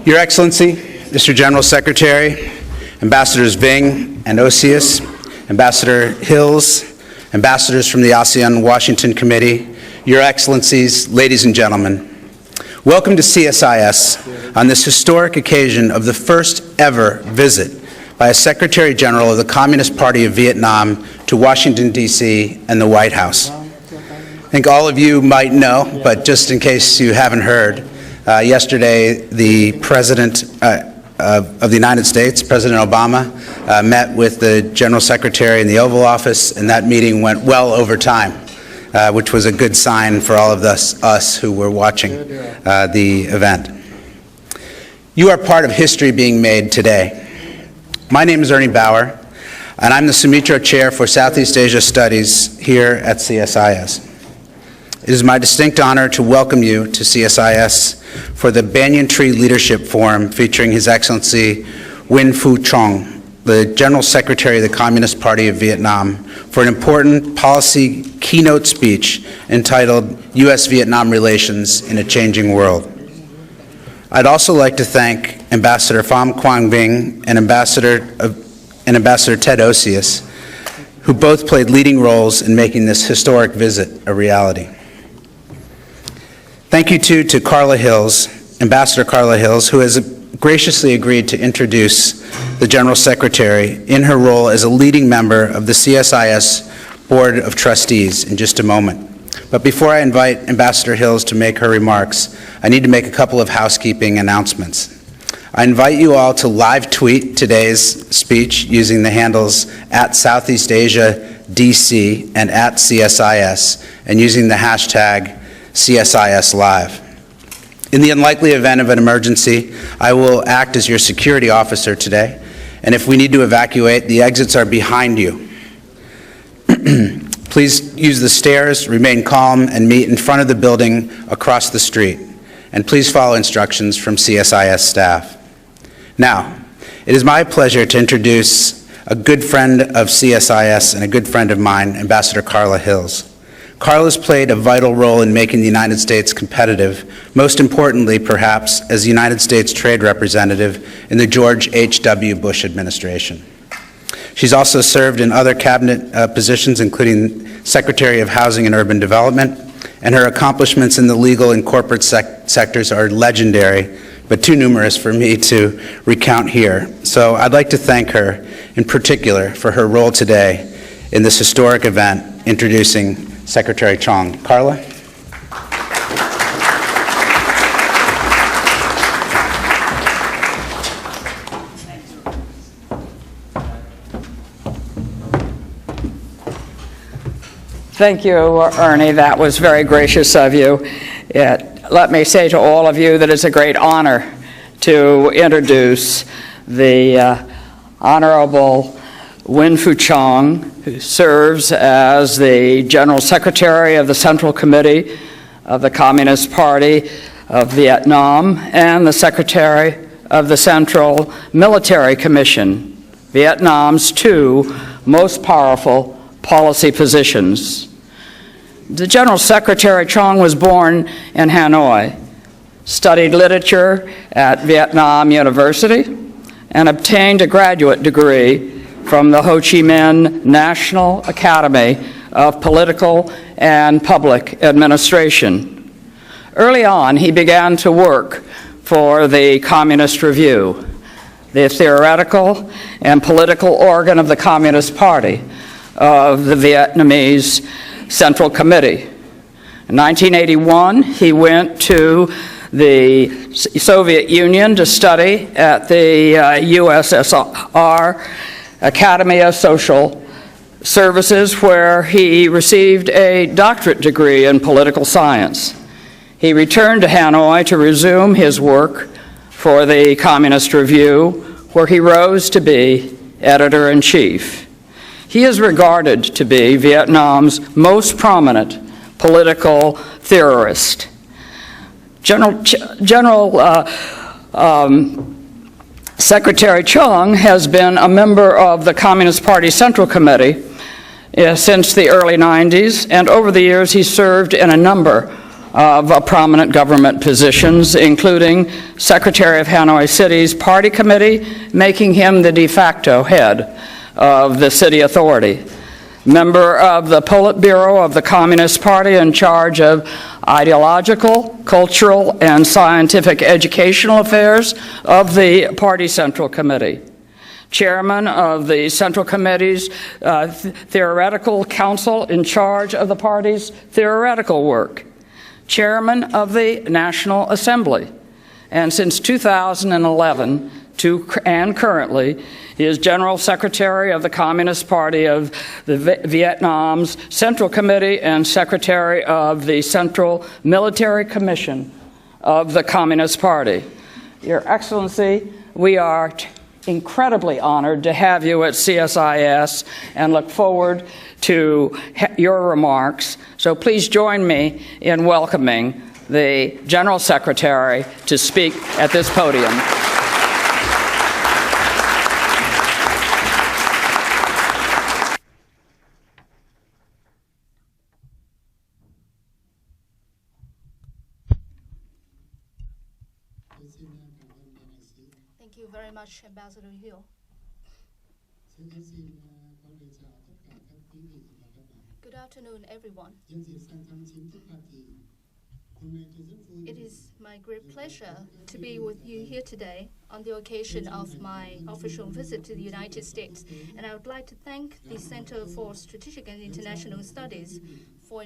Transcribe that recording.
Your Excellency, Mr. General Secretary, Ambassadors Ving and Osius, Ambassador Hills, ambassadors from the ASEAN Washington Committee, Your Excellencies, ladies and gentlemen, welcome to CSIS on this historic occasion of the first ever visit by a Secretary General of the Communist Party of Vietnam to Washington, D.C. and the White House. I think all of you might know, but just in case you haven't heard, yesterday the President of the United States, President Obama, met with the General Secretary in the Oval Office, and that meeting went well over time, which was a good sign for all of us who were watching the event. You are part of history being made today. My name is Ernie Bauer, and I'm the Sumitra Chair for Southeast Asia Studies here at CSIS. It is my distinct honor to welcome you to CSIS for the Banyan Tree Leadership Forum featuring His Excellency Nguyen Phu Trong, the General Secretary of the Communist Party of Vietnam, for an important policy keynote speech entitled U.S.-Vietnam Relations in a Changing World. I'd also like to thank Ambassador Pham Quang Vinh and Ambassador Ted Osius, who both played leading roles in making this historic visit a reality. Thank you too to Carla Hills, Ambassador Carla Hills, who has graciously agreed to introduce the General Secretary in her role as a leading member of the CSIS Board of Trustees in just a moment. But before I invite Ambassador Hills to make her remarks, I need to make a couple of housekeeping announcements. I invite you all to live tweet today's speech using the handles @SoutheastAsiaDC and @CSIS and using the hashtag CSISLive. In the unlikely event of an emergency, I will act as your security officer today, and if we need to evacuate, the exits are behind you. Please use the stairs, remain calm, and meet in front of the building across the street. And please follow instructions from CSIS staff. Now, it is my pleasure to introduce a good friend of CSIS and a good friend of mine, Ambassador Carla Hills. Carla's played a vital role in making the United States competitive, most importantly, perhaps, as the United States Trade Representative in the George H.W. Bush administration. She's also served in other cabinet positions, including Secretary of Housing and Urban Development, and her accomplishments in the legal and corporate sectors are legendary, but too numerous for me to recount here. So I'd like to thank her in particular for her role today in this historic event, introducing Secretary Chong. Carla? Thank you, Ernie. That was very gracious of you. Let me say to all of you that it's a great honor to introduce the Honorable Nguyen Phu Trong, who serves as the General Secretary of the Central Committee of the Communist Party of Vietnam and the Secretary of the Central Military Commission, Vietnam's two most powerful policy positions. The General Secretary Trong was born in Hanoi, studied literature at Vietnam University, and obtained a graduate degree from the Ho Chi Minh National Academy of Political and Public Administration. Early on, he began to work for the Communist Review, the theoretical and political organ of the Communist Party of the Vietnamese Central Committee. In 1981, he went to the Soviet Union to study at the USSR Academy of Social Services, where he received a doctorate degree in political science. He returned to Hanoi to resume his work for the Communist Review, where he rose to be editor-in-chief. He is regarded to be Vietnam's most prominent political theorist. Secretary Chung has been a member of the Communist Party Central Committee since the early 90s, and over the years he served in a number of prominent government positions, including Secretary of Hanoi City's Party Committee, making him the de facto head of the city authority. Member of the Politburo of the Communist Party in charge of ideological, cultural, and scientific educational affairs of the Party Central Committee. Chairman of the Central Committee's Theoretical Council in charge of the party's theoretical work. Chairman of the National Assembly. And since 2011, and currently, he is General Secretary of the Communist Party of Vietnam's Central Committee and Secretary of the Central Military Commission of the Communist Party. Your Excellency, we are incredibly honored to have you at CSIS and look forward to your remarks. So please join me in welcoming the General Secretary to speak at this podium. Thank you very much, Ambassador Hill. Good afternoon, everyone. It is my great pleasure to be with you here today on the occasion of my official visit to the United States. And I would like to thank the Center for Strategic and International Studies